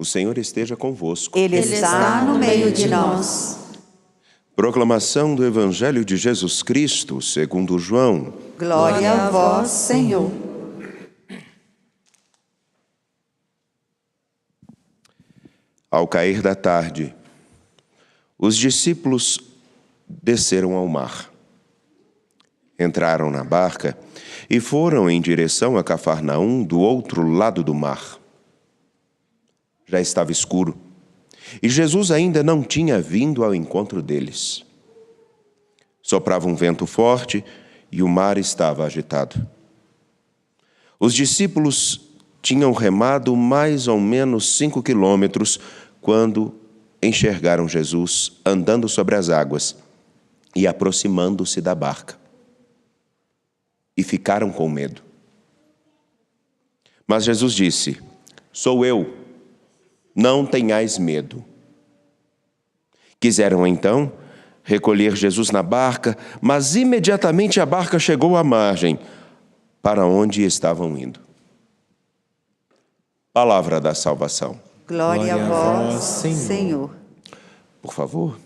O Senhor esteja convosco. Ele está no meio de nós. Proclamação do Evangelho de Jesus Cristo, segundo João. Glória a vós, Senhor. Ao cair da tarde, os discípulos desceram ao mar. Entraram na barca e foram em direção a Cafarnaum, do outro lado do mar. Já estava escuro, e Jesus ainda não tinha vindo ao encontro deles. Soprava um vento forte e o mar estava agitado. Os discípulos tinham remado mais ou menos 5 quilômetros quando enxergaram Jesus andando sobre as águas e aproximando-se da barca. E ficaram com medo. Mas Jesus disse: "Sou eu, não tenhais medo." Quiseram então recolher Jesus na barca, mas imediatamente a barca chegou à margem, para onde estavam indo. Palavra da salvação. Glória a vós, Senhor. Por favor,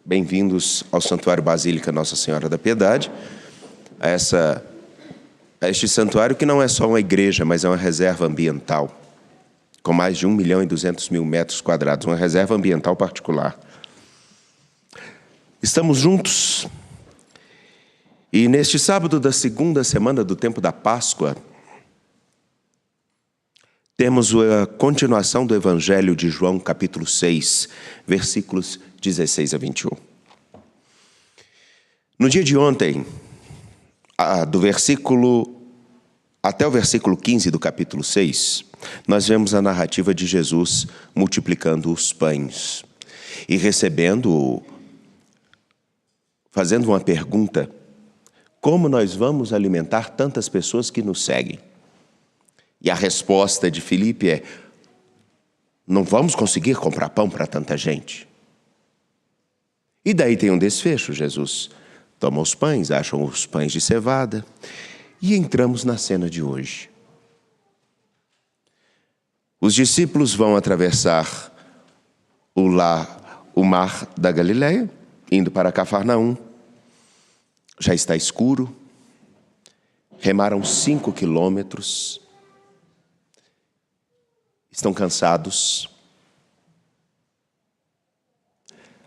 bem-vindos ao Santuário Basílica Nossa Senhora da Piedade, a este santuário que não é só uma igreja, mas é uma reserva ambiental, com mais de 1.200.000 metros quadrados, uma reserva ambiental particular. Estamos juntos e neste sábado da segunda semana do tempo da Páscoa, temos a continuação do Evangelho de João, capítulo 6, versículos 16 a 21. No dia de ontem, até o versículo 15 do capítulo 6, nós vemos a narrativa de Jesus multiplicando os pães e fazendo uma pergunta: como nós vamos alimentar tantas pessoas que nos seguem? E a resposta de Filipe é: não vamos conseguir comprar pão para tanta gente. E daí tem um desfecho. Jesus toma os pães, acham os pães de cevada, e entramos na cena de hoje. Os discípulos vão atravessar o mar da Galileia, indo para Cafarnaum. Já está escuro, remaram 5 quilômetros, estão cansados.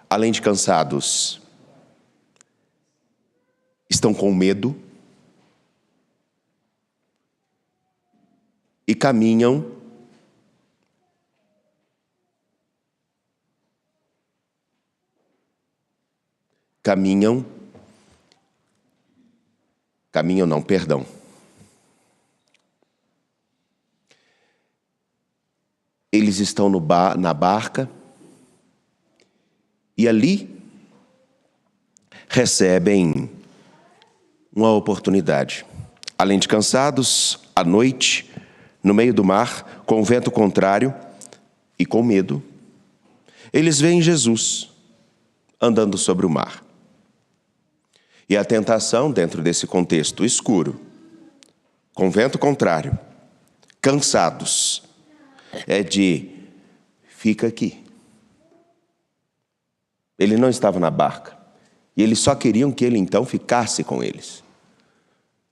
Além de cansados, estão com medo e caminham não, perdão. Eles estão na barca e ali recebem uma oportunidade. Além de cansados, à noite, no meio do mar, com o vento contrário e com medo, eles veem Jesus andando sobre o mar. E a tentação, dentro desse contexto escuro, com vento contrário, cansados, é de: fica aqui. Ele não estava na barca, e eles só queriam que ele então ficasse com eles.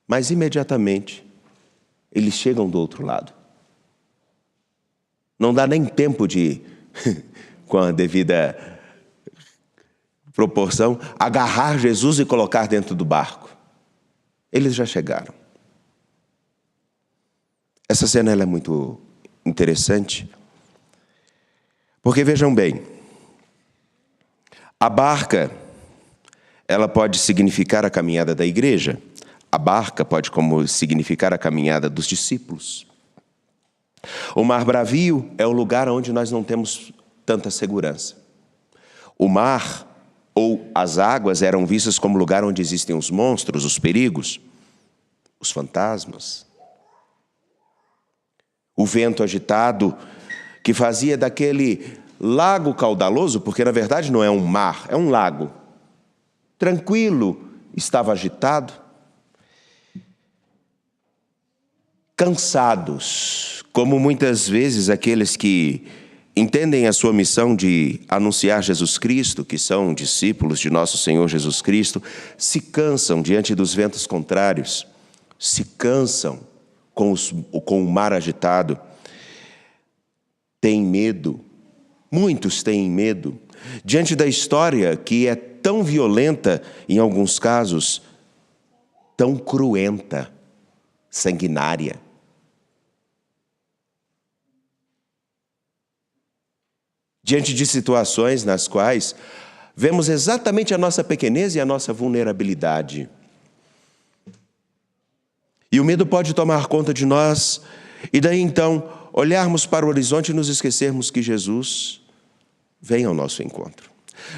Mas imediatamente, eles chegam do outro lado. Não dá nem tempo de, com a devida proporção, agarrar Jesus e colocar dentro do barco. Eles já chegaram. Essa cena ela é muito interessante, porque vejam bem, a barca, ela pode significar a caminhada da igreja, a barca pode significar a caminhada dos discípulos. O mar bravio é o lugar onde nós não temos tanta segurança. O mar ou as águas eram vistas como lugar onde existem os monstros, os perigos, os fantasmas. O vento agitado que fazia daquele lago caudaloso, porque na verdade não é um mar, é um lago, tranquilo, estava agitado. Cansados, como muitas vezes aqueles que entendem a sua missão de anunciar Jesus Cristo, que são discípulos de nosso Senhor Jesus Cristo, se cansam diante dos ventos contrários, se cansam com o mar agitado, têm medo, muitos têm medo, diante da história que é tão violenta, em alguns casos, tão cruenta, sanguinária. Diante de situações nas quais vemos exatamente a nossa pequenez e a nossa vulnerabilidade. E o medo pode tomar conta de nós, e daí então olharmos para o horizonte e nos esquecermos que Jesus vem ao nosso encontro.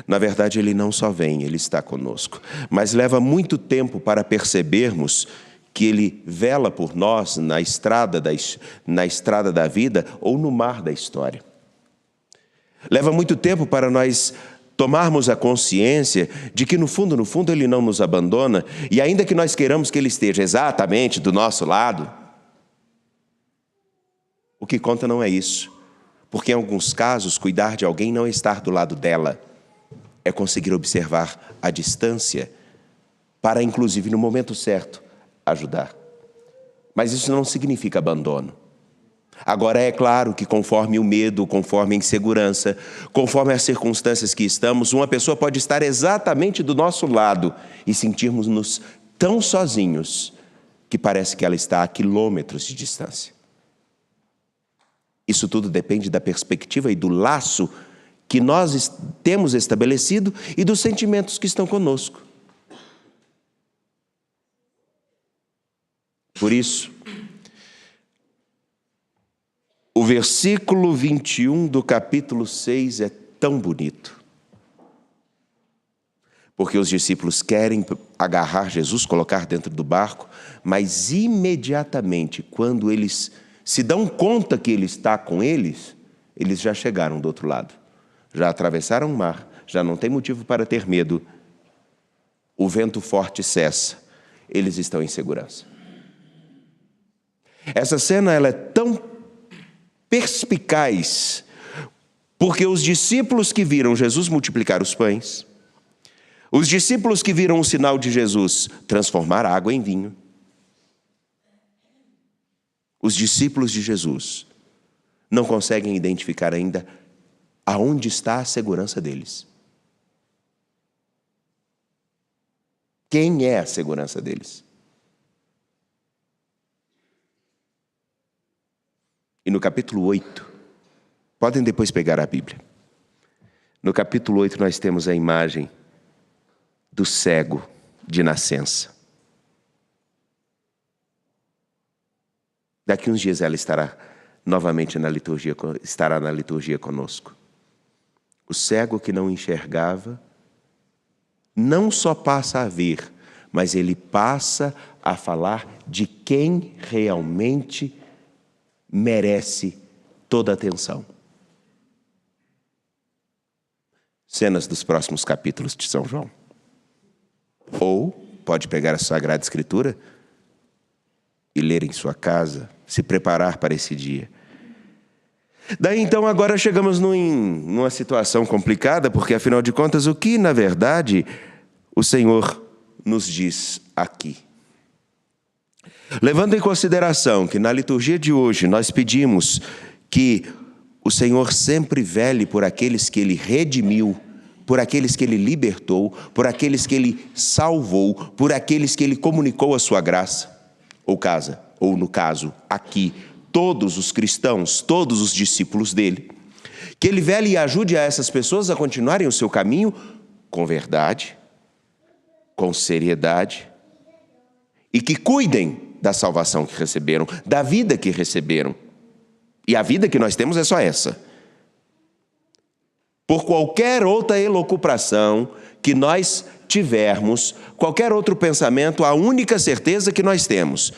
Na verdade, Ele não só vem, Ele está conosco, mas leva muito tempo para percebermos que Ele vela por nós na estrada da vida ou no mar da história. Leva muito tempo para nós tomarmos a consciência de que, no fundo, Ele não nos abandona, e ainda que nós queiramos que Ele esteja exatamente do nosso lado, o que conta não é isso, porque em alguns casos, cuidar de alguém não é estar do lado dela, é conseguir observar a distância para, inclusive, no momento certo, ajudar. Mas isso não significa abandono. Agora, é claro que conforme o medo, conforme a insegurança, conforme as circunstâncias que estamos, uma pessoa pode estar exatamente do nosso lado e sentirmos-nos tão sozinhos que parece que ela está a quilômetros de distância. Isso tudo depende da perspectiva e do laço que nós temos estabelecido e dos sentimentos que estão conosco. Por isso, o versículo 21 do capítulo 6 é tão bonito. Porque os discípulos querem agarrar Jesus, colocar dentro do barco, mas imediatamente, quando eles se dão conta que Ele está com eles, eles já chegaram do outro lado. Já atravessaram o mar, já não tem motivo para ter medo. O vento forte cessa, eles estão em segurança. Essa cena ela é tão perspicaz, porque os discípulos que viram Jesus multiplicar os pães, os discípulos que viram o sinal de Jesus transformar água em vinho, os discípulos de Jesus não conseguem identificar ainda aonde está a segurança deles. Quem é a segurança deles? E no capítulo 8, podem depois pegar a Bíblia. No capítulo 8 nós temos a imagem do cego de nascença. Daqui uns dias ela estará novamente na liturgia conosco. O cego que não enxergava, não só passa a ver, mas ele passa a falar de quem realmente merece toda a atenção. Cenas dos próximos capítulos de São João. Ou pode pegar a Sagrada Escritura e ler em sua casa, se preparar para esse dia. Daí então agora chegamos numa situação complicada, porque afinal de contas o que na verdade o Senhor nos diz aqui? Levando em consideração que na liturgia de hoje nós pedimos que o Senhor sempre vele por aqueles que Ele redimiu, por aqueles que Ele libertou, por aqueles que Ele salvou, por aqueles que Ele comunicou a sua graça, ou no caso, aqui, todos os cristãos, todos os discípulos dele, que Ele vele e ajude a essas pessoas a continuarem o seu caminho com verdade, com seriedade, e que cuidem da salvação que receberam, da vida que receberam. E a vida que nós temos é só essa. Por qualquer outra elucubração que nós tivermos, qualquer outro pensamento, a única certeza que nós temos: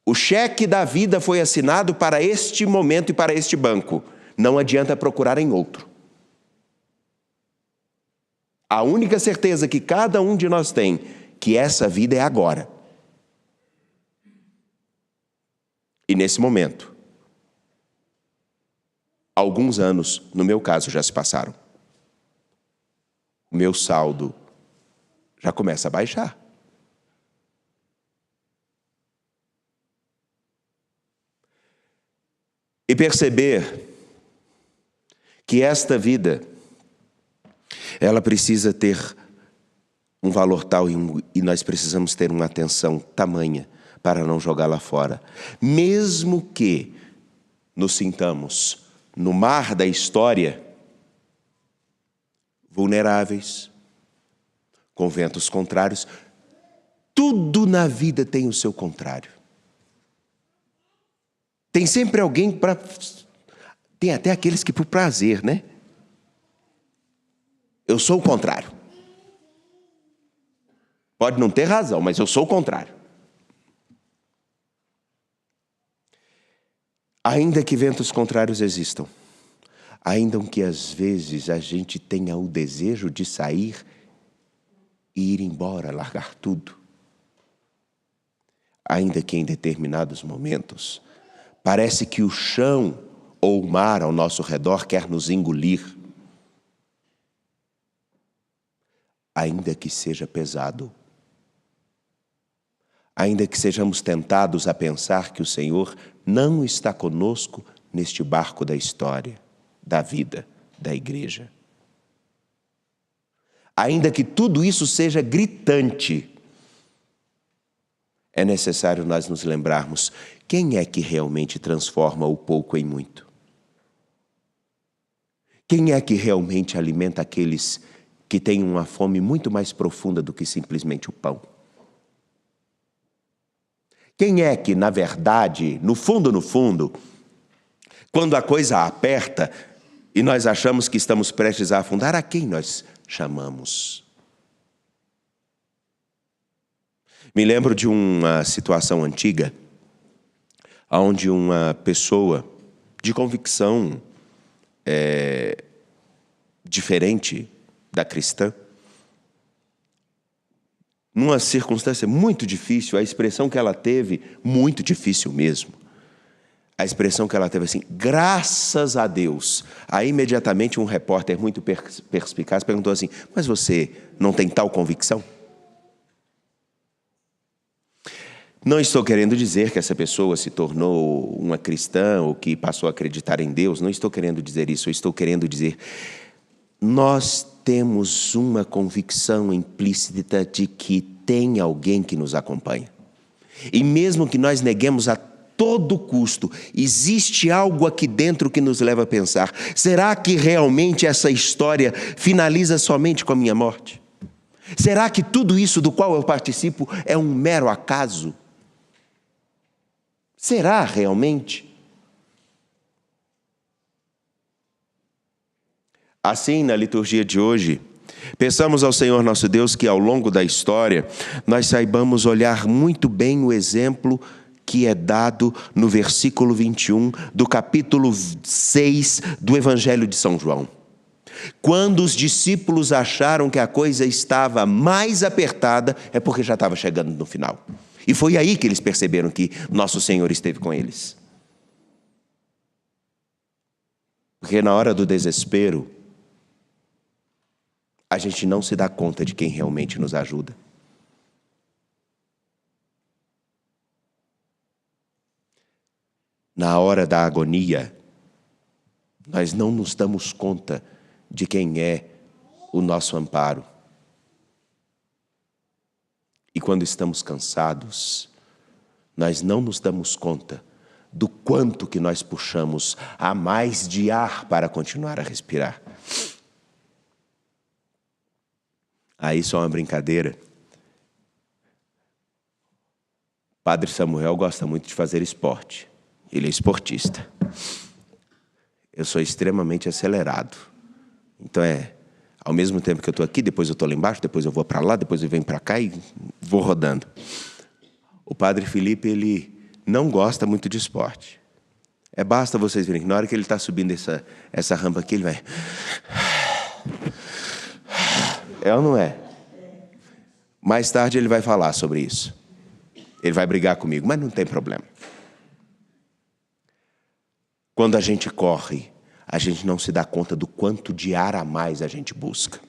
o cheque da vida foi assinado para este momento e para este banco. Não adianta procurar em outro. A única certeza que cada um de nós tem, que essa vida é agora. E nesse momento, alguns anos, no meu caso, já se passaram. O meu saldo já começa a baixar. E perceber que esta vida, ela precisa ter um valor tal e nós precisamos ter uma atenção tamanha para não jogá-la fora. Mesmo que nos sintamos no mar da história, vulneráveis, com ventos contrários, tudo na vida tem o seu contrário. Tem sempre alguém para... Tem até aqueles que por prazer, né? Eu sou o contrário. Pode não ter razão, mas eu sou o contrário. Ainda que ventos contrários existam, ainda que às vezes a gente tenha o desejo de sair e ir embora, largar tudo, ainda que em determinados momentos parece que o chão ou o mar ao nosso redor quer nos engolir, ainda que seja pesado, ainda que sejamos tentados a pensar que o Senhor não está conosco neste barco da história, da vida, da igreja. Ainda que tudo isso seja gritante, é necessário nós nos lembrarmos quem é que realmente transforma o pouco em muito. Quem é que realmente alimenta aqueles que têm uma fome muito mais profunda do que simplesmente o pão? Quem é que, na verdade, no fundo, quando a coisa aperta e nós achamos que estamos prestes a afundar, a quem nós chamamos? Me lembro de uma situação antiga, onde uma pessoa de convicção diferente da cristã, numa circunstância muito difícil, a expressão que ela teve, muito difícil mesmo, a expressão que ela teve assim, graças a Deus. Aí imediatamente um repórter muito perspicaz perguntou assim, mas você não tem tal convicção? Não estou querendo dizer que essa pessoa se tornou uma cristã ou que passou a acreditar em Deus, não estou querendo dizer isso, eu estou querendo dizer, nós temos uma convicção implícita de que tem alguém que nos acompanha. E mesmo que nós neguemos a todo custo, existe algo aqui dentro que nos leva a pensar, será que realmente essa história finaliza somente com a minha morte? Será que tudo isso do qual eu participo é um mero acaso? Será realmente? Assim, na liturgia de hoje, peçamos ao Senhor nosso Deus que ao longo da história nós saibamos olhar muito bem o exemplo que é dado no versículo 21 do capítulo 6 do Evangelho de São João. Quando os discípulos acharam que a coisa estava mais apertada, é porque já estava chegando no final. E foi aí que eles perceberam que nosso Senhor esteve com eles. Porque na hora do desespero, a gente não se dá conta de quem realmente nos ajuda. Na hora da agonia, nós não nos damos conta de quem é o nosso amparo. E quando estamos cansados, nós não nos damos conta do quanto que nós puxamos a mais de ar para continuar a respirar. Aí só uma brincadeira. Padre Samuel gosta muito de fazer esporte. Ele é esportista. Eu sou extremamente acelerado. Então ao mesmo tempo que eu estou aqui, depois eu estou lá embaixo, depois eu vou para lá, depois eu venho para cá e vou rodando. O Padre Felipe, ele não gosta muito de esporte. Basta vocês verem que na hora que ele está subindo essa rampa aqui, ele vai... É ou não é? Mais tarde ele vai falar sobre isso. Ele vai brigar comigo, mas não tem problema. Quando a gente corre, a gente não se dá conta do quanto de ar a mais a gente busca.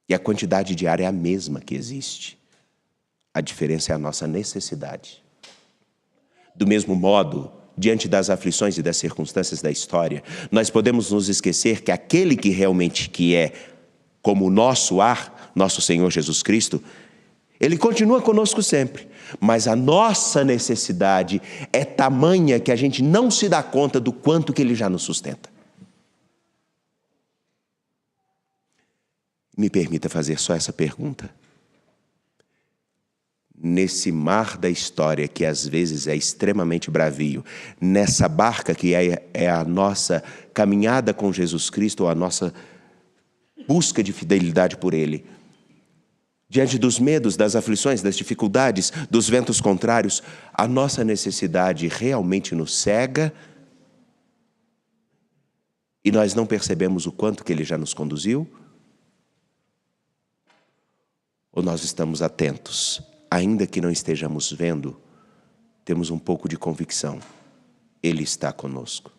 E a quantidade de ar é a mesma que existe. A diferença é a nossa necessidade. Do mesmo modo, diante das aflições e das circunstâncias da história, nós podemos nos esquecer que aquele que realmente que é como o nosso ar, nosso Senhor Jesus Cristo, Ele continua conosco sempre. Mas a nossa necessidade é tamanha que a gente não se dá conta do quanto que Ele já nos sustenta. Me permita fazer só essa pergunta. Nesse mar da história que às vezes é extremamente bravio, nessa barca que é a nossa caminhada com Jesus Cristo, ou a nossa busca de fidelidade por Ele, diante dos medos, das aflições, das dificuldades, dos ventos contrários, a nossa necessidade realmente nos cega e nós não percebemos o quanto que Ele já nos conduziu? Ou nós estamos atentos? Ainda que não estejamos vendo, temos um pouco de convicção. Ele está conosco.